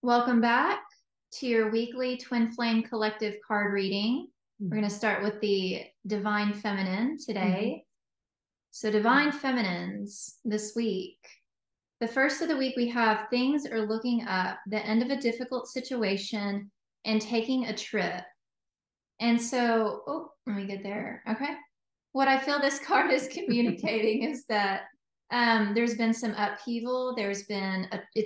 Welcome back to your weekly Twin Flame Collective card reading. We're going to start with the Divine Feminine today. So, Divine Feminines this week. The first of the week, we have things are looking up, the end of a difficult situation, and taking a trip. And so, let me get there. Okay. What I feel this card is communicating is that there's been some upheaval. It's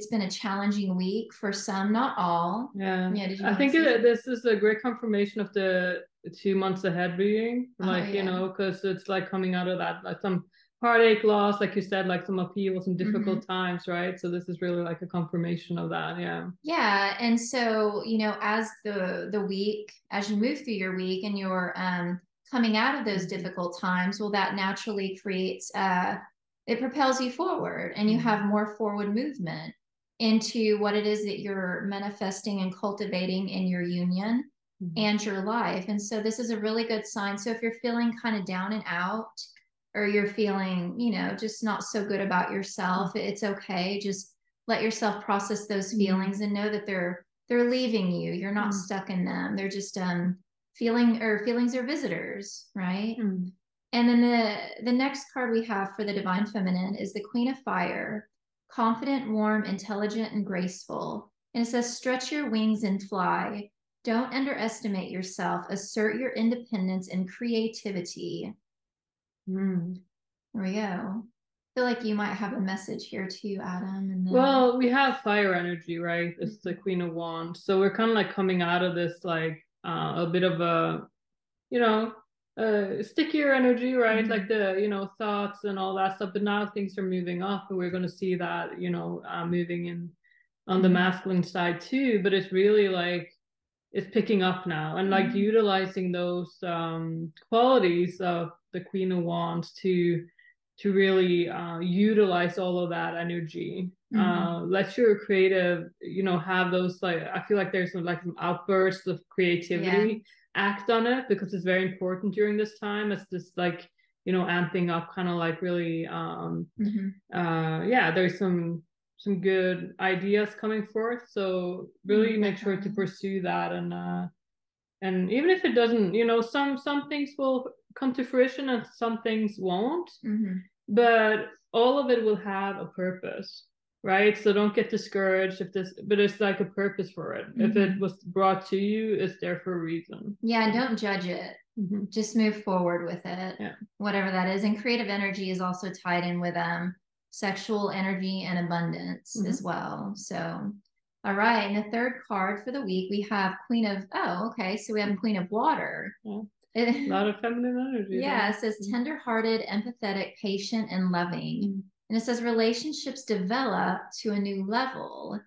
been a challenging week for some, not all. Yeah, Did you I want to think say something? this is a great confirmation of the 2 months ahead reading. Oh, Like, yeah. because it's like coming out of that, like some heartache loss, like you said, like some upheaval, some difficult times, right? So this is really like a confirmation of that. Yeah. Yeah, and so, as the week, as you move through your week and you're coming out of those difficult times, well, that naturally creates it propels you forward and you have more forward movement into what it is that you're manifesting and cultivating in your union and your life. And so this is a really good sign. So if you're feeling kind of down and out, or you're feeling, just not so good about yourself, it's okay. Just let yourself process those feelings and know that they're leaving you. You're not stuck in them. They're just feelings are visitors, right? And then the next card we have for the Divine Feminine is the Queen of Fire, confident, warm, intelligent, and graceful. And it says, stretch your wings and fly. Don't underestimate yourself. Assert your independence and creativity. There we go. I feel like you might have a message here too, Adam. And then Well, we have fire energy, right? It's the Queen of Wands. So we're kind of like coming out of this like a bit of a, you know, stickier energy, right? Like the, thoughts and all that stuff. But now things are moving up, and we're going to see that, moving in on the masculine side too. But it's really like it's picking up now, and like utilizing those qualities of the Queen of Wands to really utilize all of that energy. Let your creative, have those, like, I feel like there's some outbursts of creativity. Act on it, because it's very important during this time. It's just like, amping up, kind of like really there's some good ideas coming forth. So really make sure to pursue that, and even if it doesn't, some things will come to fruition and some things won't, but all of it will have a purpose, right? So don't get discouraged but it's like a purpose for it. If it was brought to you, it's there for a reason. Yeah, don't judge it. Just move forward with it. Yeah. Whatever that is. And creative energy is also tied in with sexual energy and abundance as well. So, all right. And the third card for the week, we have so we have Queen of Water. Yeah. A lot of feminine energy. Yeah, it says tender-hearted, empathetic, patient, and loving. And it says relationships develop to a new level.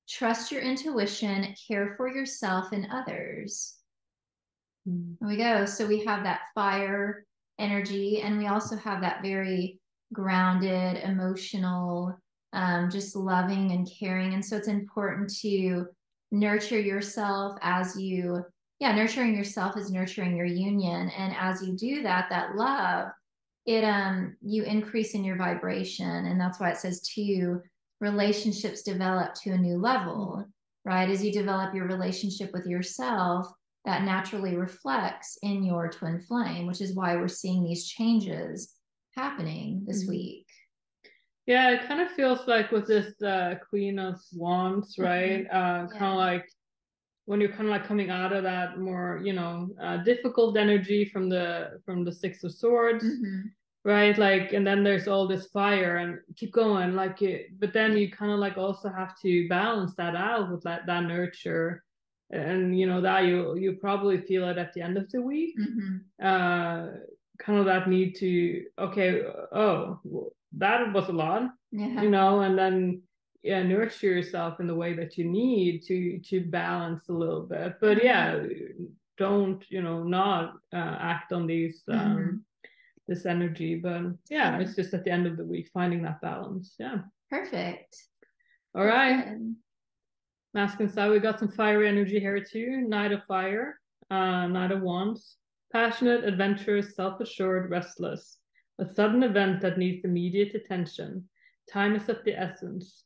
Trust your intuition, care for yourself and others. There we go. So we have that fire energy, and we also have that very grounded, emotional, just loving and caring. And so it's important to nurture yourself nurturing yourself is nurturing your union. And as you do that, that love, you increase in your vibration. And that's why it says too, relationships develop to a new level, right? As you develop your relationship with yourself, that naturally reflects in your twin flame, which is why we're seeing these changes happening this week. Yeah, it kind of feels like with this Queen of Wands, right? Kind of like when you're kind of like coming out of that more, difficult energy from the Six of Swords, right? Like, and then there's all this fire and keep going, like it, but then you kind of like also have to balance that out with that nurture, and that you probably feel it at the end of the week. Kind of that need to, okay, oh, that was a lot, and then nurture yourself in the way that you need to balance a little bit. But don't not act on these this energy. But it's just at the end of the week finding that balance. Yeah. Perfect. All right. Masculine side, we got some fiery energy here too. Knight of Fire, Knight of Wands. Passionate, adventurous, self-assured, restless. A sudden event that needs immediate attention. Time is of the essence.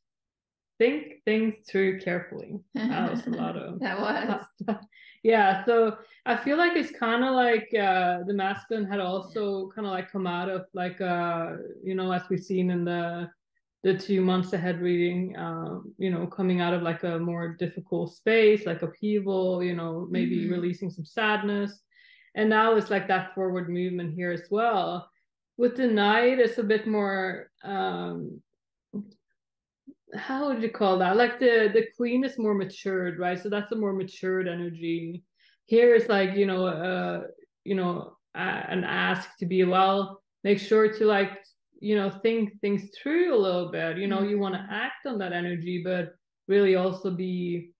think things through carefully. That was a lot of that was. Yeah, so I feel like it's kind of like the masculine had also kind of like come out of like you know, as we've seen in the 2 months ahead reading, you know, coming out of like a more difficult space, like upheaval, you know, maybe releasing some sadness. And now it's like that forward movement here as well. With the Knight, it's a bit more how would you call that? Like the Queen is more matured, right? So that's a more matured energy. Here is like, you know, an ask to be, well, make sure to like, you know, think things through a little bit. You know, you want to act on that energy, but really also be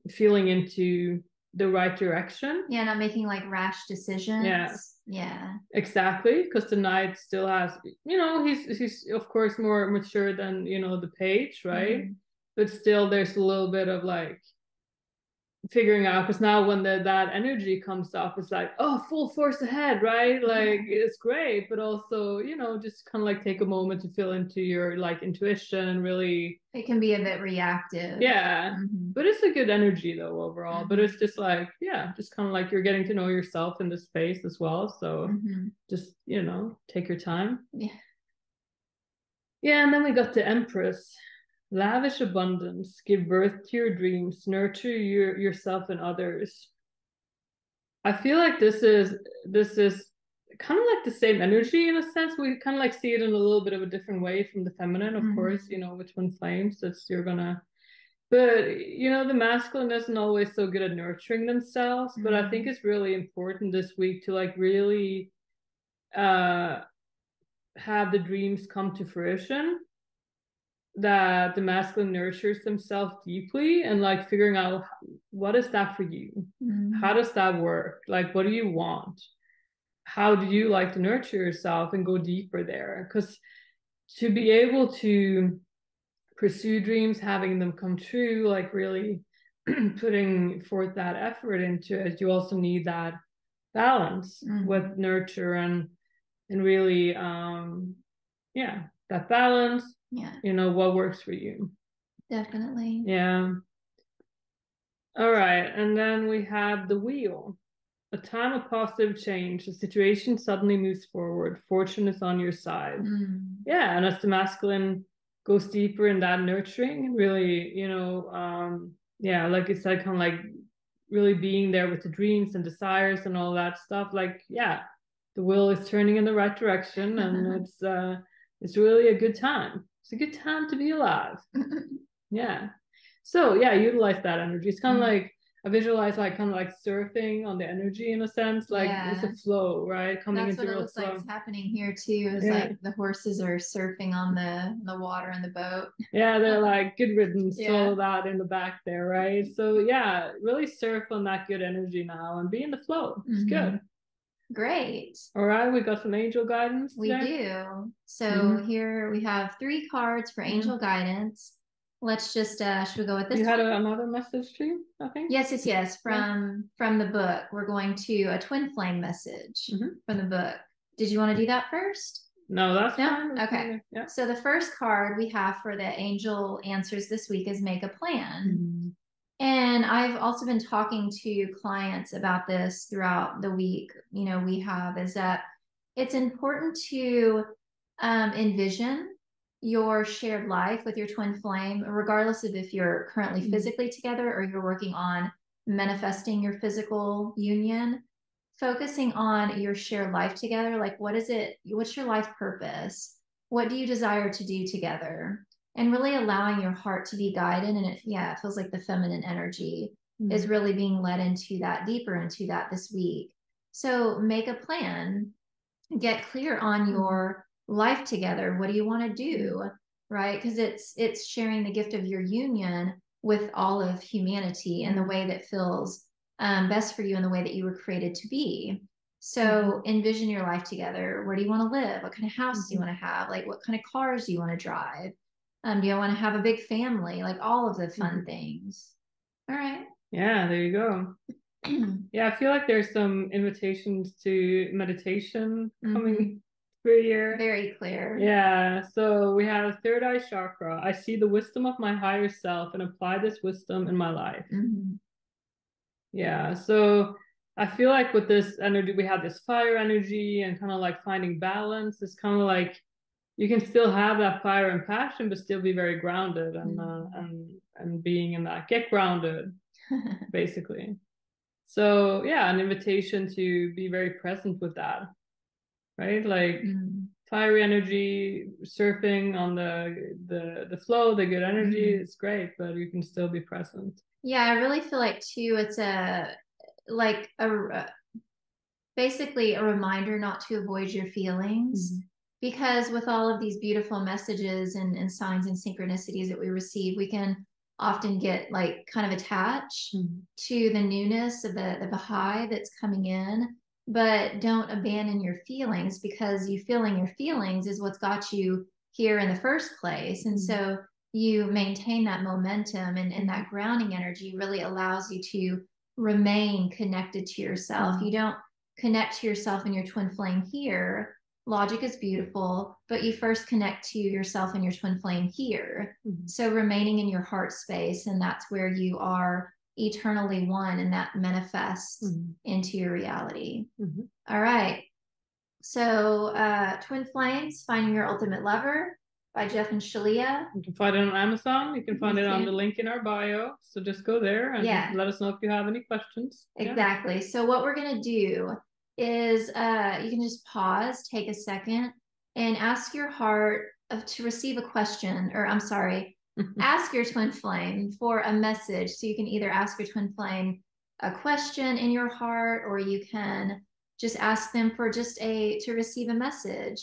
feeling into the right direction. Yeah, not making like rash decisions. Yeah. Exactly, because the Knight still has, you know, he's of course more mature than, you know, the Page, right? But still there's a little bit of like figuring out, because now when that energy comes up, it's like, oh, full force ahead, right? Like it's great, but also, you know, just kind of like take a moment to feel into your like intuition and really, it can be a bit reactive. Yeah. But it's a good energy though overall. But it's just like, yeah, just kind of like you're getting to know yourself in this space as well. So just, you know, take your time. Yeah, and then we got the Empress. Lavish abundance, give birth to your dreams, nurture yourself and others. I feel like this is kind of like the same energy in a sense. We kind of like see it in a little bit of a different way from the feminine, of course, you know, which one flames, that's you're gonna, but you know, the masculine isn't always so good at nurturing themselves. But I think it's really important this week to like really have the dreams come to fruition, that the masculine nurtures themselves deeply and like figuring out, what is that for you? How does that work? Like, what do you want? How do you like to nurture yourself and go deeper there? Because to be able to pursue dreams, having them come true, like really putting forth that effort into it, you also need that balance with nurture and really yeah, that balance. You know, what works for you. Definitely. Yeah. All right, and then we have the Wheel. A time of positive change. The situation suddenly moves forward. Fortune is on your side. Yeah, and as the masculine goes deeper in that nurturing, really, you know, yeah, like you said, kind of like really being there with the dreams and desires and all that stuff. Like, yeah, the wheel is turning in the right direction, and it's really a good time. It's a good time to be alive. Yeah. So yeah, utilize that energy. It's kind of like, I visualize like kind of like surfing on the energy in a sense, like it's a flow, right? Coming That's into what it looks like is happening here too. Is like the horses are surfing on the water in the boat. Yeah, they're like good riddance to all that in the back there, right? So yeah, really surf on that good energy now and be in the flow. It's good. Great. All right, we got some angel guidance today. We do. So here we have 3 cards for angel guidance. Let's just should we go with this? You had another message too, I think. Yes. From the book. We're going to a twin flame message from the book. Did you want to do that first? No, that's fine. Okay. Yeah. So the first card we have for the angel answers this week is make a plan. And I've also been talking to clients about this throughout the week. You know, we have is that it's important to envision your shared life with your twin flame, regardless of if you're currently physically together or you're working on manifesting your physical union. Focusing on your shared life together, like what's your life purpose? What do you desire to do together? And really allowing your heart to be guided. And it feels like the feminine energy is really being led into that, deeper into that this week. So make a plan, get clear on your life together. What do you want to do? Right? Because it's sharing the gift of your union with all of humanity in the way that feels best for you, in the way that you were created to be. So envision your life together. Where do you want to live? What kind of house do you want to have? Like what kind of cars do you want to drive? Do you want to have a big family? Like all of the fun things. All right. Yeah, there you go. Yeah, I feel like there's some invitations to meditation coming prettier. Very clear. Yeah, so we have third eye chakra. I see the wisdom of my higher self and apply this wisdom in my life. Mm-hmm. Yeah, so I feel like with this energy, we have this fire energy and kind of like finding balance. It's kind of like you can still have that fire and passion, but still be very grounded and being in that. Get grounded, basically. So yeah, an invitation to be very present with that, right? Like fiery energy, surfing on the flow, the good energy, it's great, but you can still be present. Yeah, I really feel like too, it's basically a reminder not to avoid your feelings. Because with all of these beautiful messages and signs and synchronicities that we receive, we can often get like kind of attached to the newness of the high that's coming in. But don't abandon your feelings, because you feeling your feelings is what's got you here in the first place. And so you maintain that momentum, and that grounding energy really allows you to remain connected to yourself. You don't connect to yourself in your twin flame here. Logic is beautiful, but you first connect to yourself and your twin flame here. So remaining in your heart space, and that's where you are eternally one, and that manifests into your reality. All right. So Twin Flames, Finding Your Ultimate Lover by Jeff and Shalia. You can find it on Amazon. You can find it on the link in our bio. So just go there and let us know if you have any questions. Exactly. So what we're going to do is you can just pause, take a second, and ask your heart to receive a question, or I'm sorry, ask your twin flame for a message. So you can either ask your twin flame a question in your heart, or you can just ask them for to receive a message.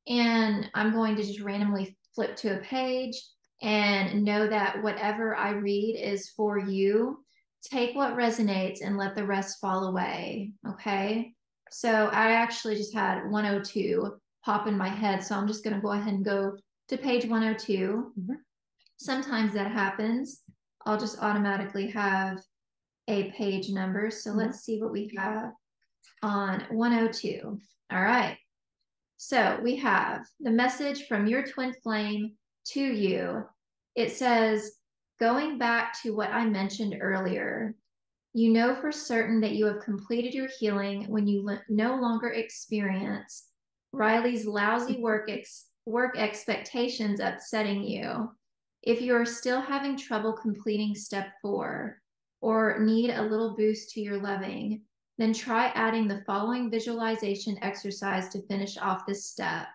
And I'm going to just randomly flip to a page, and know that whatever I read is for you. Take what resonates and let the rest fall away. Okay. So I actually just had 102 pop in my head. So I'm just going to go ahead and go to page 102. Sometimes that happens. I'll just automatically have a page number. So let's see what we have on 102. All right. So we have the message from your twin flame to you. It says, going back to what I mentioned earlier, you know for certain that you have completed your healing when you no longer experience Riley's lousy work expectations upsetting you. If you are still having trouble completing step 4 or need a little boost to your loving, then try adding the following visualization exercise to finish off this step.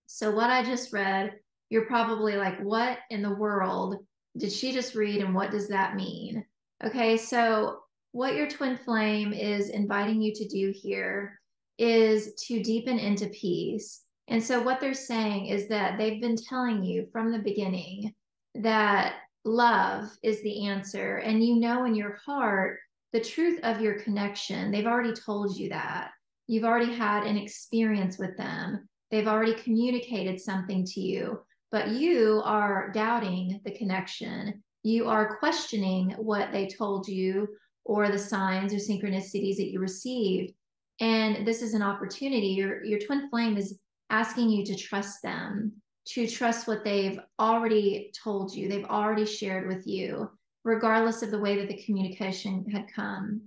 So what I just read, you're probably like, what in the world did she just read, and what does that mean? Okay, so what your twin flame is inviting you to do here is to deepen into peace. And so what they're saying is that they've been telling you from the beginning that love is the answer. And you know in your heart the truth of your connection. They've already told you that. You've already had an experience with them. They've already communicated something to you, but you are doubting the connection. You are questioning what they told you, or the signs or synchronicities that you received. And this is an opportunity. Your twin flame is asking you to trust them, to trust what they've already told you, they've already shared with you, regardless of the way that the communication had come.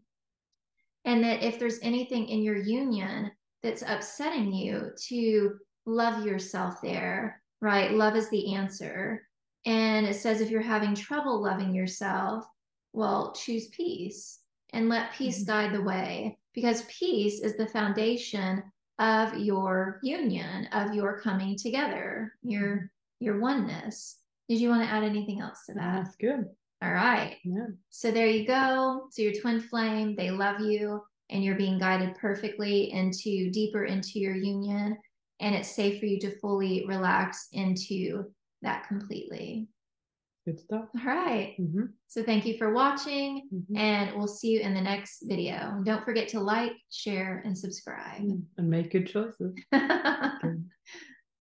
And that if there's anything in your union that's upsetting you, to love yourself there, right? Love is the answer. And it says if you're having trouble loving yourself, well, choose peace and let peace guide the way, because peace is the foundation of your union, of your coming together, your oneness. Did you want to add anything else to that? That's good. All right. Yeah. So there you go. So your twin flame, they love you, and you're being guided perfectly deeper into your union. And it's safe for you to fully relax into that completely. Good stuff. All right. So thank you for watching, and we'll see you in the next video. Don't forget to like, share, and subscribe. And make good choices. Good.